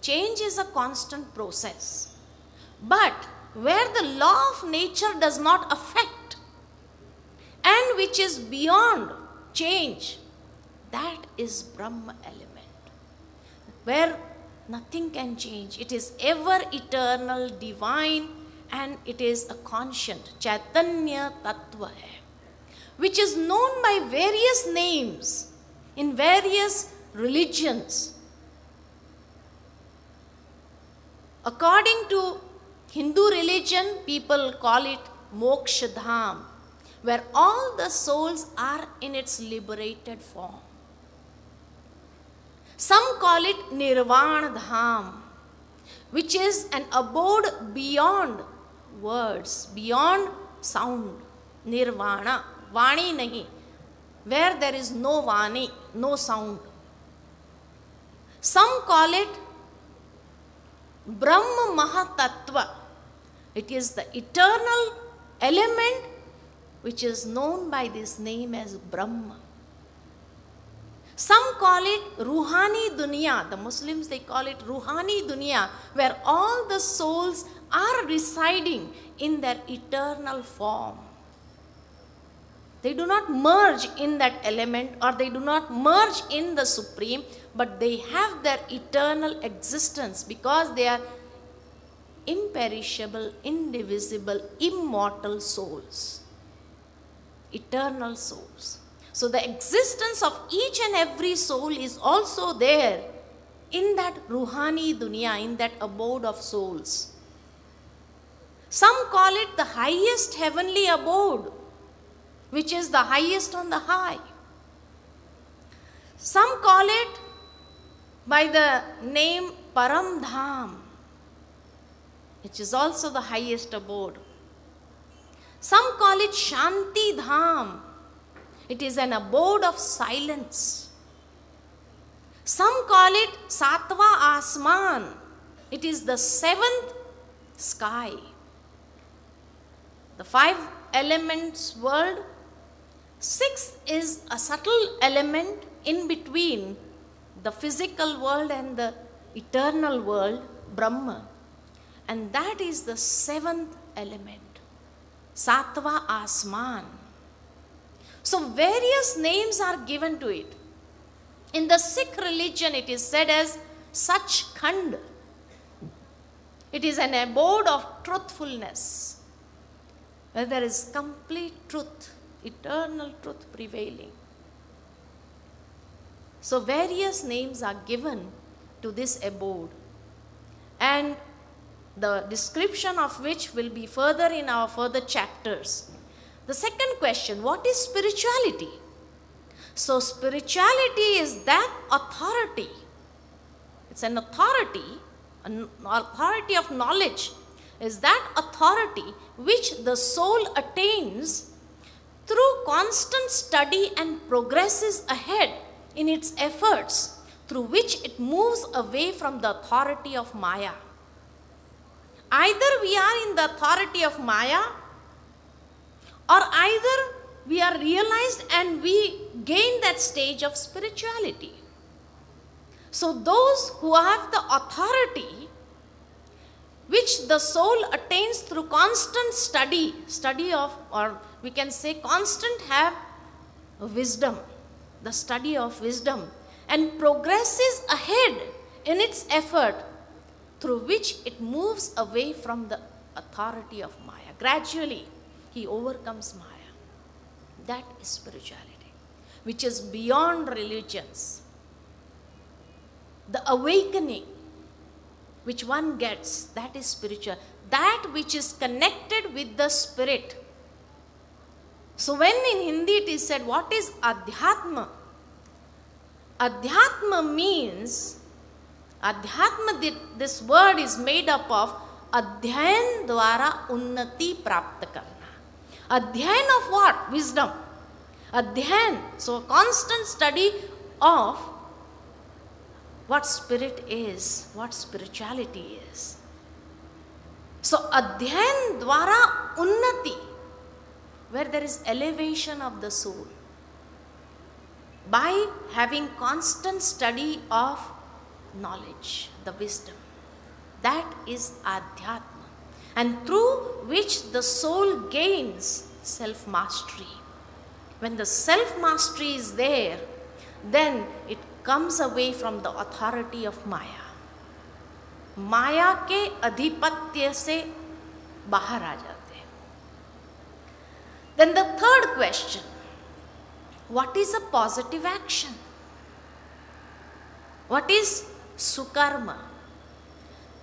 change is a constant process. But where the law of nature does not affect and which is beyond change, that is Brahma element. Where nothing can change. It is ever eternal, divine, and it is a conscient, Chaitanya Tattva hai, which is known by various names in various religions. According to Hindu religion, people call it Moksha Dham, where all the souls are in its liberated form. Some call it Nirvana Dham, which is an abode beyond words, beyond sound. Nirvana, Vani nahi, where there is no Vani, no sound. Some call it Brahma Mahatattva. It is the eternal element which is known by this name as Brahma. Some call it Ruhani Dunya. The Muslims, they call it Ruhani Dunya, where all the souls are residing in their eternal form. They do not merge in that element, or they do not merge in the Supreme, but they have their eternal existence because they are imperishable, indivisible, immortal souls. Eternal souls. So the existence of each and every soul is also there in that Ruhani Dunya, in that abode of souls. Some call it the highest heavenly abode, which is the highest on the high. Some call it by the name Param Dham, which is also the highest abode. Some call it Shanti Dham. It is an abode of silence. Some call it Satva Asman. It is the seventh sky. The 5 elements world. 6th is a subtle element in between the physical world and the eternal world, Brahma. And that is the 7th element, Satva Asman. So various names are given to it. In the Sikh religion, it is said as Sachkhand. It is an abode of truthfulness, where there is complete truth, eternal truth prevailing. So various names are given to this abode, and the description of which will be further in our further chapters. The second question, what is spirituality? So spirituality is that authority. It's an authority of knowledge. Is that authority which the soul attains through constant study and progresses ahead in its efforts, through which it moves away from the authority of Maya. Either we are in the authority of Maya, or either we are realized and we gain that stage of spirituality. So those who have the authority which the soul attains through constant study of, or we can say constant have wisdom, the study of wisdom, and progresses ahead in its effort, through which it moves away from the authority of Maya. Gradually, he overcomes Maya. That is spirituality, which is beyond religions. The awakening which one gets, that is spiritual. That which is connected with the spirit. So when in Hindi it is said, what is Adhyatma? Adhyatma means, Adhyatma, this word is made up of Adhyayan Dwara Unnati Prapta Karna. Adhyayan of what? Wisdom. Adhyayan. So constant study of what spirit is, what spirituality is. So Adhyayan Dwara Unnati, where there is elevation of the soul. By having constant study of knowledge, the wisdom. That is Adhyatma, and through which the soul gains self-mastery. When the self-mastery is there, then it comes away from the authority of Maya. Maya के अधिपत्य से बाहर आ जाते हैं. Then the third question, what is a positive action? What is Sukarma?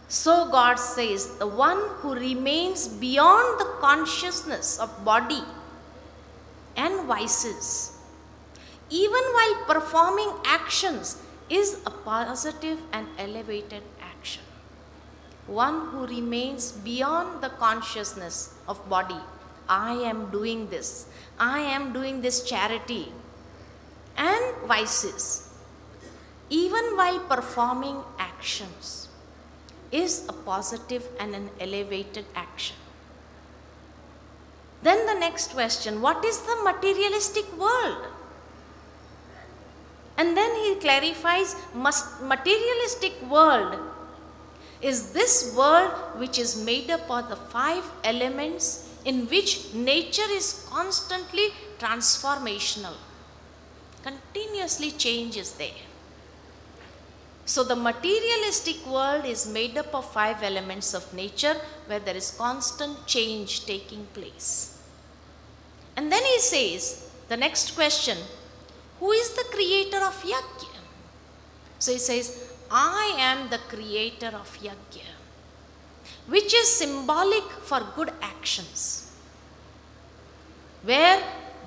So God says, the one who remains beyond the consciousness of body and vices, even while performing actions, is a positive and elevated action. One who remains beyond the consciousness of body. I am doing this. I am doing this charity. And vices, even while performing actions, is a positive and an elevated action. Then the next question, what is the materialistic world? And then he clarifies, materialistic world is this world which is made up of the 5 elements in which nature is constantly transformational. Continuously change is there. So the materialistic world is made up of 5 elements of nature where there is constant change taking place. And then he says, the next question, who is the creator of Yajna? So he says, I am the creator of Yajna, which is symbolic for good actions, where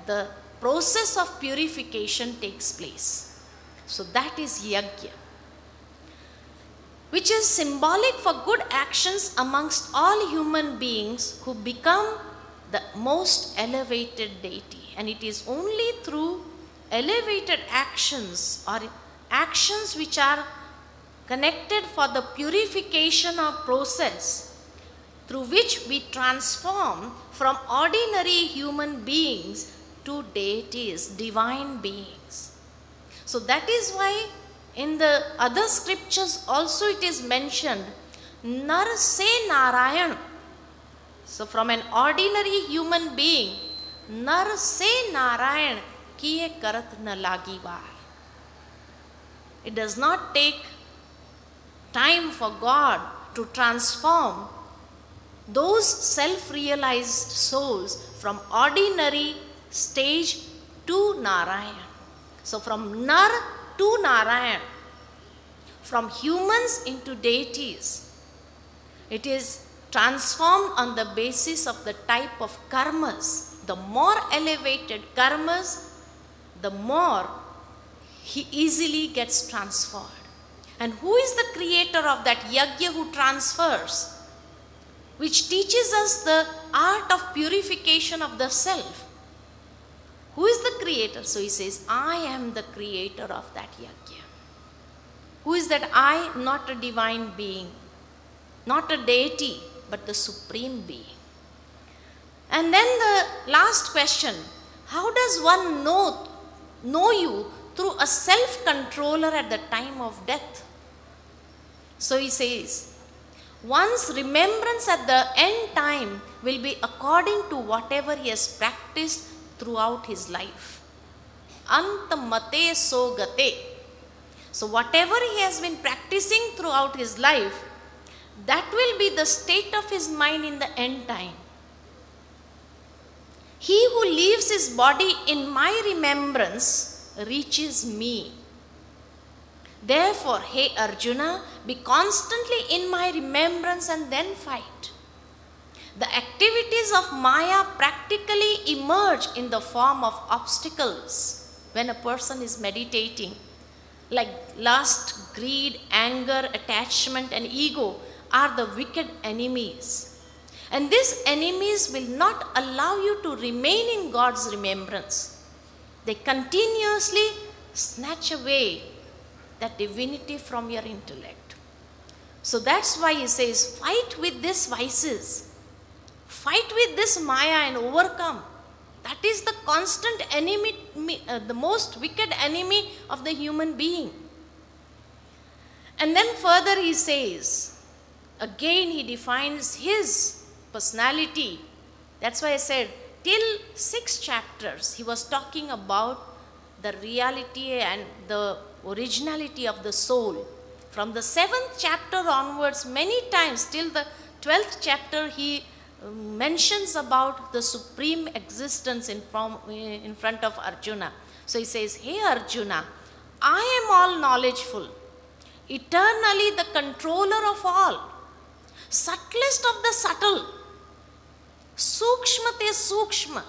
the process of purification takes place. So that is Yajna, which is symbolic for good actions amongst all human beings who become the most elevated deity. And it is only through elevated actions or actions which are connected for the purification of process through which we transform from ordinary human beings to deities, divine beings. So that is why in the other scriptures also it is mentioned, Nar se Narayan. So from an ordinary human being, Nar se Narayan kiye karat na lagi var. It does not take time for God to transform those self-realized souls from ordinary stage to Narayan. So from Nar to Narayan, from humans into deities, it is transformed on the basis of the type of karmas. The more elevated karmas, the more he easily gets transferred. And who is the creator of that yajna who transfers, which teaches us the art of purification of the self? Who is the creator? So he says, I am the creator of that yajna. Who is that I? Not a divine being, not a deity, but the supreme being. And then the last question, how does one know you through a self-controller at the time of death? So he says, one's remembrance at the end time will be according to whatever he has practiced throughout his life. Antamate so gate. So whatever he has been practicing throughout his life, that will be the state of his mind in the end time. He who leaves his body in my remembrance reaches me. Therefore, hey Arjuna, be constantly in my remembrance and then fight. The activities of Maya practically emerge in the form of obstacles when a person is meditating, like lust, greed, anger, attachment, and ego are the wicked enemies. And these enemies will not allow you to remain in God's remembrance. They continuously snatch away that divinity from your intellect. So that's why he says, fight with these vices. Fight with this Maya and overcome. That is the constant enemy, the most wicked enemy of the human being. And then further he says, again he defines his personality. That's why I said, till 6 chapters, he was talking about the reality and the originality of the soul. From the 7th chapter onwards, many times, till the 12th chapter, he mentions about the supreme existence in front of Arjuna. So he says, hey Arjuna, I am all knowledgeful, eternally the controller of all, subtlest of the subtle, sukshmate sukshma,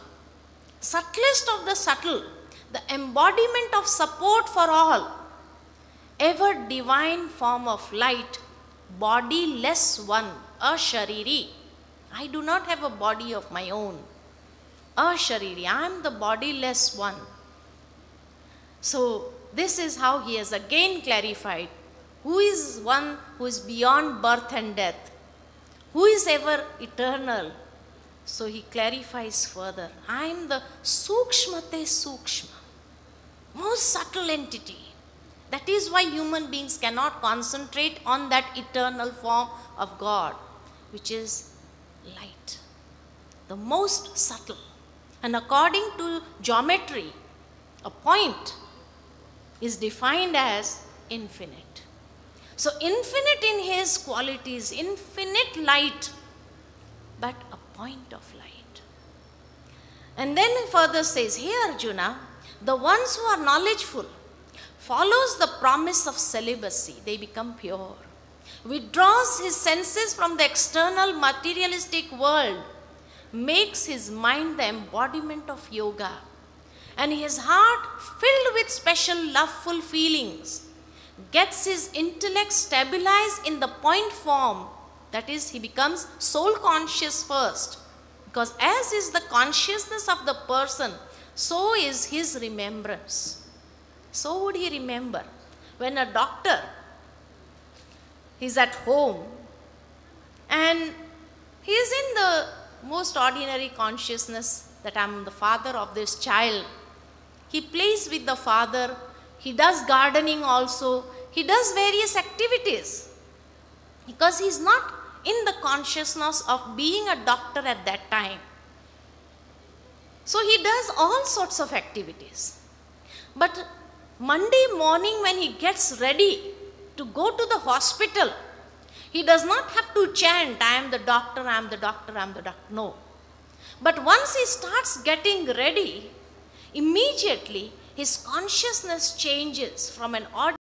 subtlest of the subtle, the embodiment of support for all, ever divine form of light, bodiless one, ashariri. I do not have a body of my own. Ashariri, I am the bodiless one. So this is how he has again clarified who is one who is beyond birth and death, who is ever eternal. So he clarifies further, I am the sukshmate sukshma, most subtle entity. That is why human beings cannot concentrate on that eternal form of God, which is light, the most subtle. And according to geometry, a point is defined as infinite. So infinite in his qualities, infinite light, but a point of light. And then he further says, hey Arjuna, the ones who are knowledgeful follows the promise of celibacy, they become pure, withdraws his senses from the external materialistic world, makes his mind the embodiment of yoga, and his heart filled with special loveful feelings, gets his intellect stabilized in the point form, that is, he becomes soul conscious first, because as is the consciousness of the person, so is his remembrance. So would he remember. When a doctor is at home and he is in the most ordinary consciousness that I am the father of this child, he plays with the father, he does gardening also, he does various activities, because he is not in the consciousness of being a doctor at that time. So he does all sorts of activities. But Monday morning when he gets ready to go to the hospital, he does not have to chant, I am the doctor, I am the doctor, I am the doctor. No. But once he starts getting ready, immediately his consciousness changes from an ordinary